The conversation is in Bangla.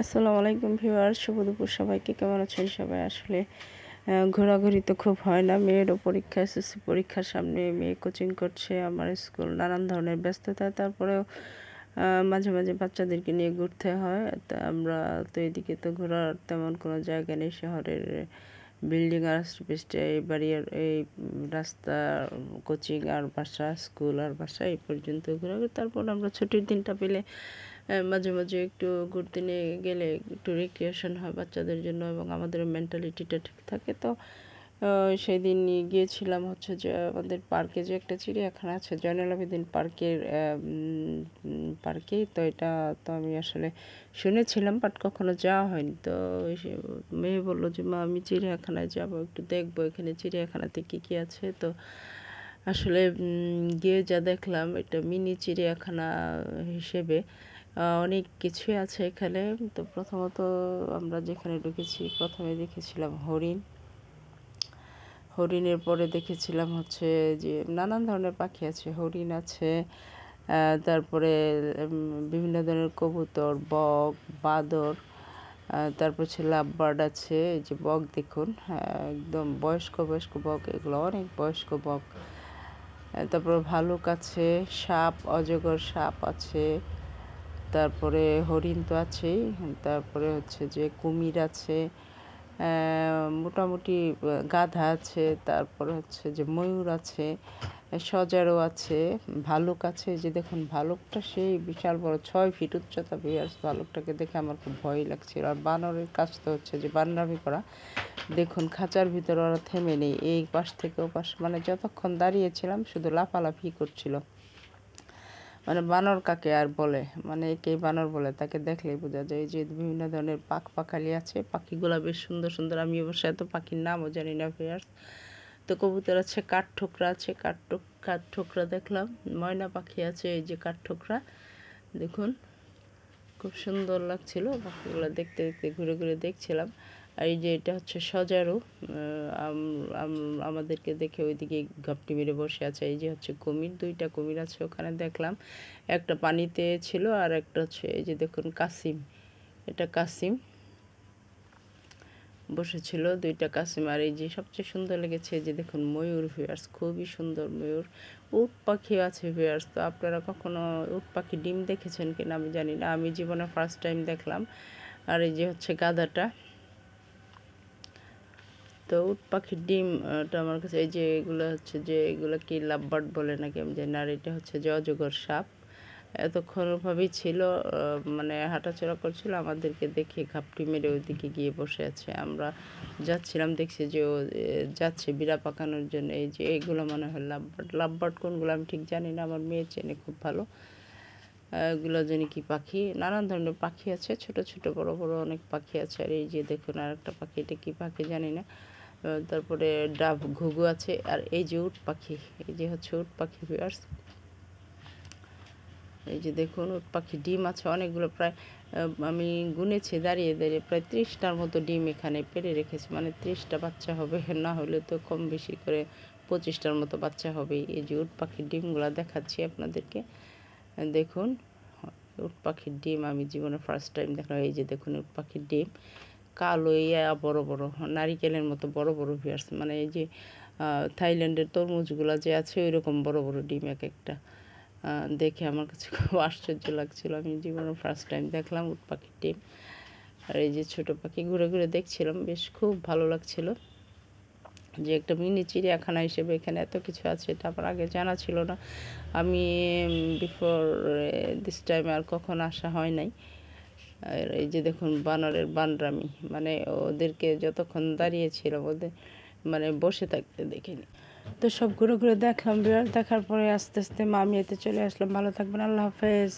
আসসালামু আলাইকুম ভিউয়ার্স, শুভ দুপুর সবাইকে। কেমন আছেন সবাই? আসলে ঘোরাঘুরি তো খুব হয় না। মেয়েরও পরীক্ষা, এসএসসি পরীক্ষার সামনে, মেয়ে কোচিং করছে, আমার স্কুল, নানান ধরনের ব্যস্ততা। তারপরেও মাঝে মাঝে বাচ্চাদেরকে নিয়ে ঘুরতে হয়। তা আমরা তো এদিকে তো ঘোরার তেমন কোনো জায়গা নেই। শহরের বিল্ডিং আর আশেপাশে এই বাড়ি আর এই রাস্তা, কোচিং আর বাসা, স্কুল আর বাসা, এই পর্যন্ত ঘোরাঘুরি। তারপর আমরা ছুটির দিনটা পেলে মাঝে মাঝে একটু ঘুরতে নিয়ে গেলে একটু রিক্রিয়েশন হয় বাচ্চাদের জন্য এবং আমাদেরও মেন্টালিটিটা ঠিক থাকে। তো সেই দিন গিয়েছিলাম হচ্ছে যে আমাদের পার্কে, যে একটা চিড়িয়াখানা আছে জয়নুল আবেদিন পার্কেই। তো এটা তো আমি আসলে শুনেছিলাম, বাট কখনো যাওয়া হয়নি। তো মেয়ে বললো যে মা, আমি চিড়িয়াখানায় যাব, একটু দেখবো এখানে চিড়িয়াখানাতে কী কী আছে। তো আসলে গিয়ে যা দেখলাম, এটা মিনি চিড়িয়াখানা হিসেবে অনেক কিছুই আছে এখানে। তো প্রথমত আমরা যেখানে ঢুকেছি, প্রথমে দেখেছিলাম হরিণের পরে দেখেছিলাম হচ্ছে যে নানান ধরনের পাখি আছে, হরিণ আছে, তারপরে বিভিন্ন ধরনের কবুতর, বক, বাদর, তারপর হচ্ছে লাভবার্ড আছে। এই যে বক দেখুন, একদম বয়স্ক বক, এগুলো অনেক বয়স্ক বক। তারপরে ভালুক আছে, সাপ, অজগর সাপ আছে, তারপরে হরিণ তো আছেই, তারপরে হচ্ছে যে কুমির আছে, মোটামুটি গাধা আছে, তারপরে হচ্ছে যে ময়ূর আছে, সজারু আছে, ভালুক আছে। যে দেখুন ভালুকটা সেই বিশাল বড়, 6 ফিট উচ্চতা। ভিউয়ার্স, ভালুকটাকে দেখে আমার খুব ভয় লাগছিল। আর বানরের কাজ তো হচ্ছে যে বানরামি করা। দেখুন খাঁচার ভিতরে ওরা থেমে নেই, এই পাশ থেকে ও পাশ, মানে যতক্ষণ দাঁড়িয়েছিলাম শুধু লাফালাফি করছিল। মানে বানর কাকে আর বলে, মানে একেই বানর বলে, তাকে দেখলেই বোঝা যায়। যে বিভিন্ন ধরনের পাখালি আছে, পাখিগুলো বেশ সুন্দর সুন্দর। আমি অবশ্য এত পাখির নামও জানি না ভিউয়ার্স। তো কবুতর আছে, কাঠঠোকরা আছে, কাঠঠোকরা দেখলাম। ময়না পাখি আছে, এই যে কাঠঠোকরা দেখুন, খুব সুন্দর লাগছিল পাখিগুলো দেখতে দেখতে, ঘুরে ঘুরে দেখছিলাম। আর এই যে এটা হচ্ছে সজারু, আমাদেরকে দেখে ওইদিকে ঘাপটি মেরে বসে আছে। এই যে হচ্ছে কুমির, 2টা কুমির আছে ওখানে দেখলাম, একটা পানিতে ছিল আর একটা হচ্ছে এই যে দেখুন কাসিম, এটা কাসিম বসেছিল, 2টা কাসিম। আর এই যে সবচেয়ে সুন্দর লেগেছে, এই যে দেখুন ময়ূর ভিউয়ার্স, খুবই সুন্দর ময়ূর। উট পাখি আছে ভিউয়ার্স। তো আপনারা কখনো উট পাখি ডিম দেখেছেন কিনা আমি জানি না, আমি জীবনে ফার্স্ট টাইম দেখলাম। আর এই যে হচ্ছে গাধাটা। তো উট পাখির ডিম ওটা আমার কাছে, এই যে এগুলো হচ্ছে যে এগুলো কি লাভবার্ড বলে নাকি আমি জানি না। আর এটা হচ্ছে যে অজগর সাপ, এতক্ষণ ওভাবেই ছিল, মানে হাঁটাচলা করছিল, আমাদেরকে দেখে ঘাপটি মেরে ওইদিকে গিয়ে বসে আছে। আমরা যাচ্ছিলাম, দেখছি যে ও যাচ্ছে বিড়া পাকানোর জন্য। এই যে এগুলো মনে হয় লাভবার্ড কোনগুলো আমি ঠিক জানি না, আমার মেয়ে চেনে খুব ভালো। এগুলো জানি কি পাখি, নানান ধরনের পাখি আছে, ছোট ছোট বড় বড় অনেক পাখি আছে। আর এই যে দেখুন আর একটা পাখি, এটা কি পাখি জানি না। তারপরে ডাব, ঘুঘু আছে। আর এই যে উট পাখি, এই যে হচ্ছে উট পাখি ভিউয়ার্স। এই যে দেখুন উট পাখি ডিম আছে অনেকগুলো, প্রায় আমি গুনেছি দাঁড়িয়ে দাঁড়িয়ে, প্রায় 30টার মতো ডিম এখানে পেড়ে রেখেছে। মানে 30টা বাচ্চা হবে, না হলে তো কম বেশি করে 25টার মতো বাচ্চা হবে। এই যে উট পাখির ডিমগুলো দেখাচ্ছি আপনাদেরকে, দেখুন উট পাখির ডিম আমি জীবনে ফার্স্ট টাইম দেখলাম। এই যে দেখুন উট পাখির ডিম, কালো বড় বড়, নারিকেলের মতো বড় বড় ভিউয়ার্স। মানে এই যে থাইল্যান্ডের তরমুজগুলো যে আছে ওই রকম বড় বড় ডিম এক একটা। দেখে আমার কাছে খুব আশ্চর্য লাগছিল, আমি জীবনে ফার্স্ট টাইম দেখলাম উট পাখির ডিম। আর এই যে ছোটো পাখি ঘুরে ঘুরে দেখছিলাম, বেশ খুব ভালো লাগছিল যে একটা মিনি চিড়িয়াখানা হিসেবে এখানে এত কিছু আছে, এটা আমার আগে জানা ছিল না। আমি বিফোর দিস টাইম আর কখন আসা হয় নাই। আর এই যে দেখুন বানরের বানরামি, মানে ওদেরকে যতক্ষণ দাঁড়িয়েছিল ওদের মানে বসে থাকতে দেখিনি। তো সব ঘুরে ঘুরে দেখলাম, বিরাট দেখার পরে আস্তে আস্তে মামিয়াতে চলে আসলাম। ভালো থাকবেন, আল্লাহ হাফেজ।